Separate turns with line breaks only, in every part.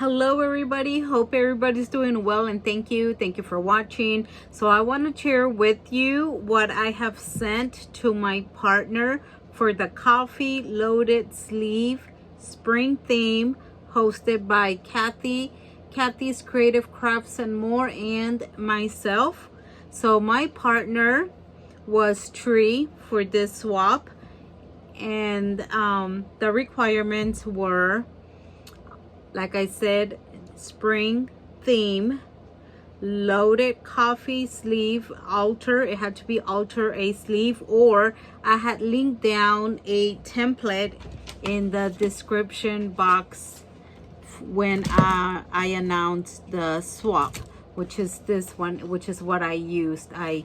Hello everybody, hope everybody's doing well, and thank you for watching. So I want to share with you what I have sent to my partner for the coffee loaded sleeve spring theme, hosted by Kathy's Creative Crafts and More, and myself. So my partner was Tree for this swap, and the requirements were, like I said, spring theme, loaded coffee sleeve, alter. It had to be alter a sleeve, or I had linked down a template in the description box when I announced the swap, which is this one, which is what I used. I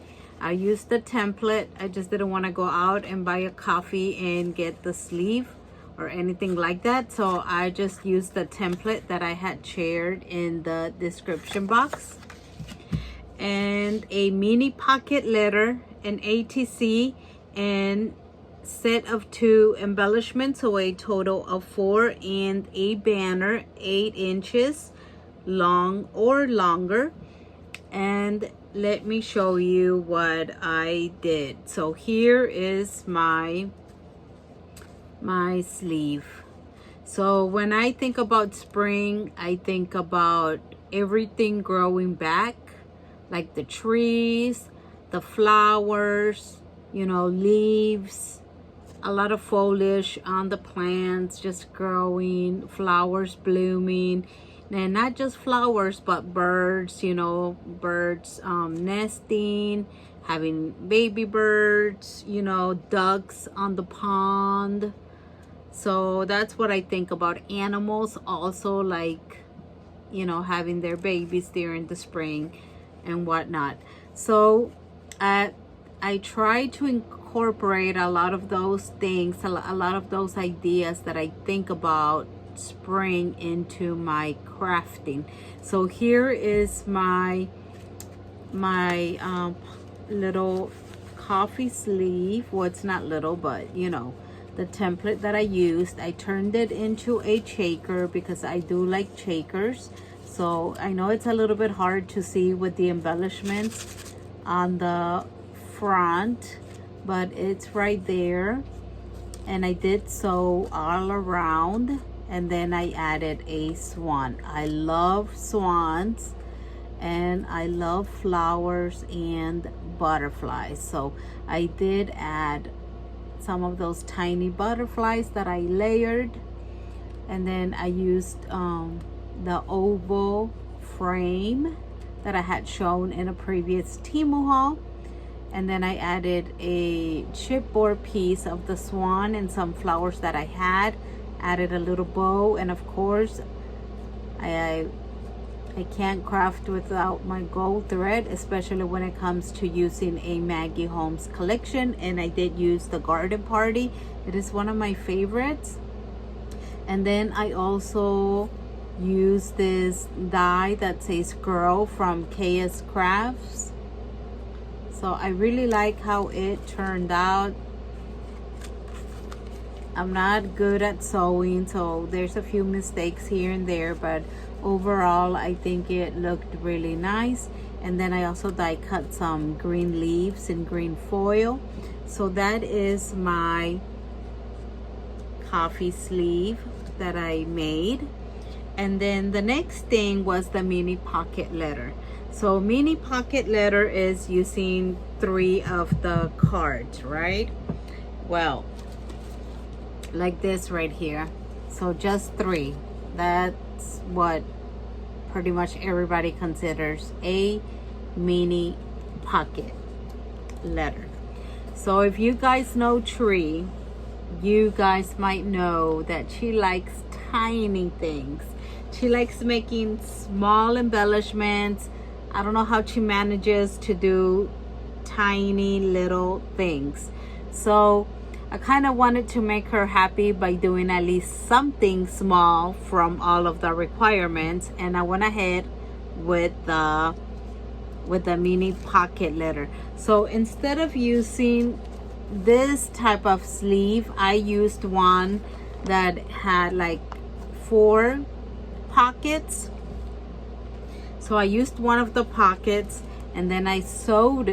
used the template. I just didn't want to go out and buy a coffee and get the sleeve or anything like that, so I just used the template that I had shared in the description box. And a mini pocket letter, an ATC, and set of 2 embellishments, so a total of 4, and a banner 8 inches long or longer. And let me show you what I did. So here is my sleeve. So when I think about spring, I think about everything growing back, like the trees, the flowers, leaves, a lot of foliage on the plants just growing, flowers blooming, and not just flowers but birds, birds nesting, having baby birds, ducks on the pond. So that's what I think about. Animals also, like, having their babies during the spring and whatnot. So I try to incorporate a lot of those things, a lot of those ideas that I think about spring into my crafting. So here is my little coffee sleeve. Well, it's not little, but the template that I used, I turned it into a shaker because I do like shakers. So I know it's a little bit hard to see with the embellishments on the front, but it's right there. And I did sew all around, and then I added a swan. I love swans, and I love flowers and butterflies. So I did add some of those tiny butterflies that I layered, and then I used the oval frame that I had shown in a previous Temu haul, and then I added a chipboard piece of the swan and some flowers that I had, added a little bow, and of course I can't craft without my gold thread, especially when it comes to using a Maggie Holmes collection. And I did use the Garden Party. It is one of my favorites. And then I also use this die that says Girl from KS Crafts. So I really like how it turned out. I'm not good at sewing, so there's a few mistakes here and there, but overall I think it looked really nice. And then I also die cut some green leaves in green foil. So that is my coffee sleeve that I made. And then the next thing was the mini pocket letter. So mini pocket letter is using 3 of the cards, right? Well, like this right here. So just 3. That's what pretty much everybody considers a mini pocket letter. So if you guys know Tree, you guys might know that she likes tiny things. She likes making small embellishments. I don't know how she manages to do tiny little things. So I kind of wanted to make her happy by doing at least something small from all of the requirements, and I went ahead with the mini pocket letter. So instead of using this type of sleeve, I used one that had like 4 pockets. So I used one of the pockets, and then I sewed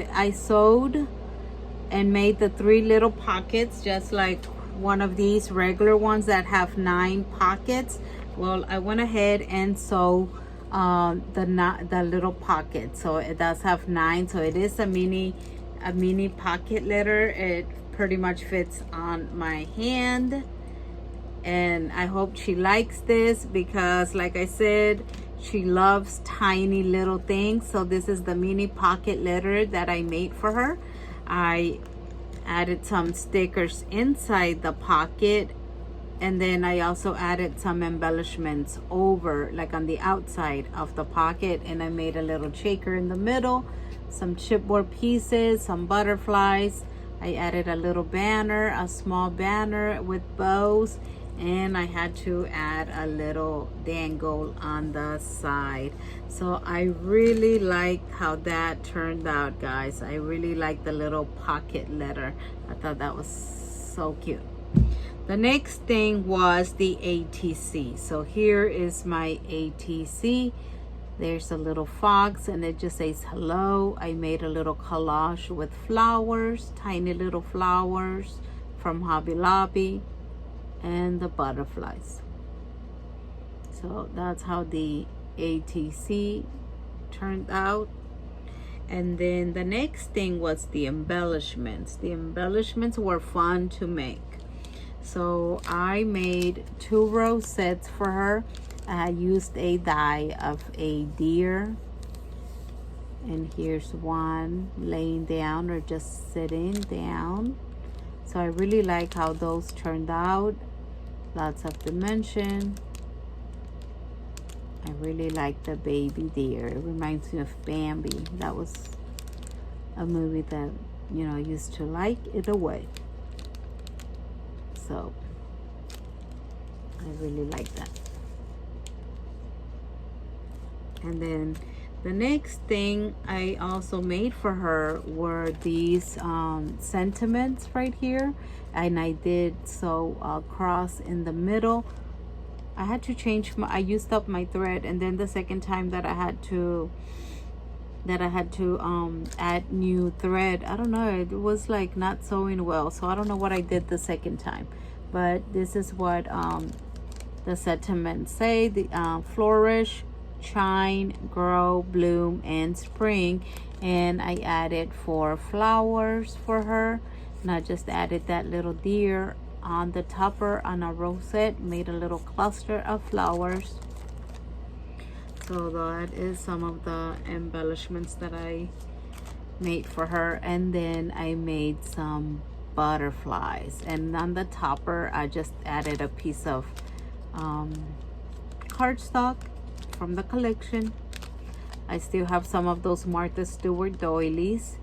and made the 3 little pockets, just like one of these regular ones that have 9 pockets. Well, I went ahead and sewed the little pocket, so it does have 9. So it is a mini pocket letter. It pretty much fits on my hand, and I hope she likes this, because like I said, she loves tiny little things. So this is the mini pocket letter that I made for her. I added some stickers inside the pocket, and then I also added some embellishments over, like on the outside of the pocket, and I made a little shaker in the middle, some chipboard pieces, some butterflies. I added a little banner, a small banner with bows, and I had to add a little dangle on the side. So I really like how that turned out, guys. I really like the little pocket letter. I thought that was so cute. The next thing was the ATC. So here is my ATC. There's a little fox, and it just says hello. I made a little collage with flowers, tiny little flowers from Hobby Lobby, and the butterflies. So that's how the ATC turned out. And then the next thing was the embellishments. The embellishments were fun to make. So I made 2 rosettes for her. I used a die of a deer, and here's one laying down or just sitting down. So I really like how those turned out. Lots of dimension. I really like the baby deer. It reminds me of Bambi. That was a movie that, you know, I used to like it away. So I really like that. And then the next thing I also made for her were these sentiments right here, and I did sew a cross in the middle. I had to change I used up my thread, and then the second time that I had to add new thread, I don't know, it was like not sewing well, so I don't know what I did the second time. But this is what the sentiments say. The flourish, shine, grow, bloom, and spring. And I added 4 flowers for her, and I just added that little deer on the topper on a rosette, made a little cluster of flowers. So that is some of the embellishments that I made for her. And then I made some butterflies, and on the topper I just added a piece of cardstock from the collection. I still have some of those Martha Stewart doilies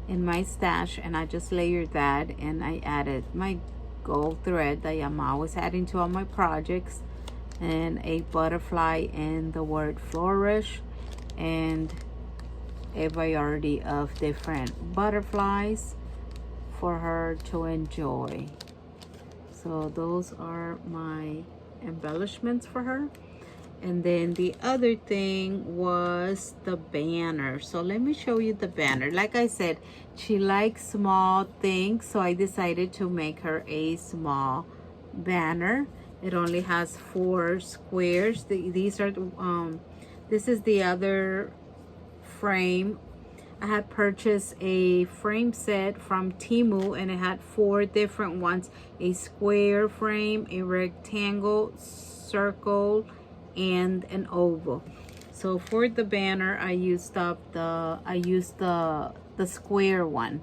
in my stash, and I just layered that, and I added my gold thread that I'm always adding to all my projects, and a butterfly and the word flourish, and a variety of different butterflies for her to enjoy. So those are my embellishments for her. And then the other thing was the banner. So let me show you the banner. Like I said, she likes small things, so I decided to make her a small banner. It only has 4 squares. These are this is the other frame. I had purchased a frame set from Temu, and it had 4 different ones: a square frame, a rectangle, circle, and an oval. So for the banner, I used the square one.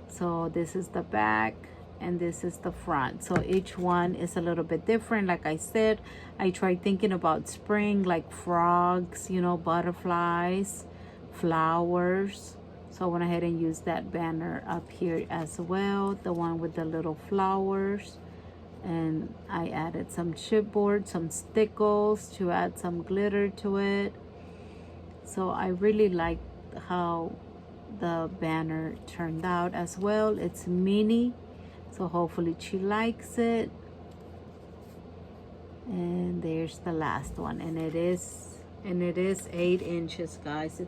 So this is the back, and this is the front. So each one is a little bit different. Like I said, I tried thinking about spring, like frogs, you know, butterflies, flowers. So I went ahead and used that banner up here as well, the one with the little flowers. And I added some chipboard, some stickles to add some glitter to it. So I really like how the banner turned out as well. It's mini, so hopefully she likes it. And there's the last one, and it is 8 inches, guys.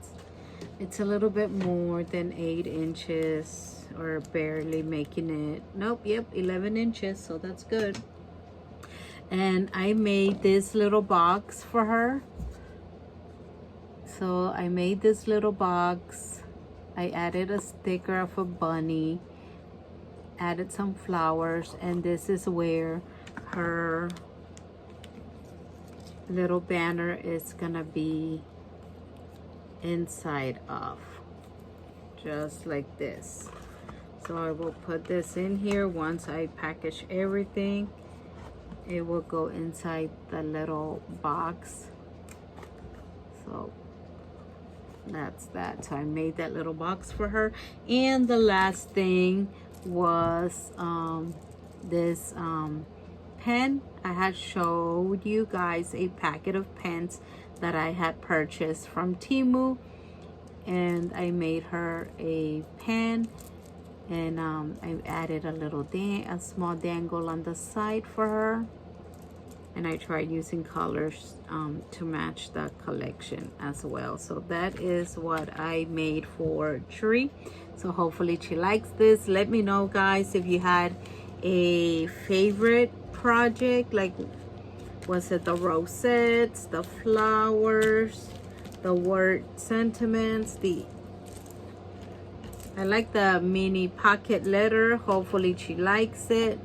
It's a little bit more than 8 inches, or barely making it. Nope, yep, 11 inches, so that's good. And I made this little box for her. So I made this little box. I added a sticker of a bunny, added some flowers, and this is where her little banner is gonna be inside of, just like this. So I will put this in here. Once I package everything, it will go inside the little box. So that's that. So I made that little box for her. And the last thing was this pen. I had showed you guys a packet of pens that I had purchased from Temu, and I made her a pen, and I added a small dangle on the side for her, and I tried using colors to match the collection as well. So that is what I made for Tree. So hopefully she likes this. Let me know, guys, if you had a favorite project, like was it the rosettes, the flowers, the word sentiments, I like the mini pocket letter. Hopefully she likes it.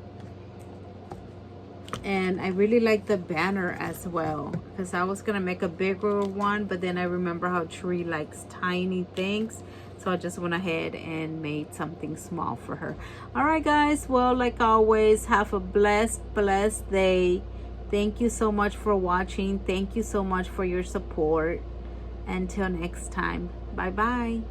And I really like the banner as well, because I was gonna make a bigger one, but then I remember how Tree likes tiny things, so I just went ahead and made something small for her. All right, guys, well, like always, have a blessed day. Thank you so much for watching. Thank you so much for your support. Until next time, bye bye.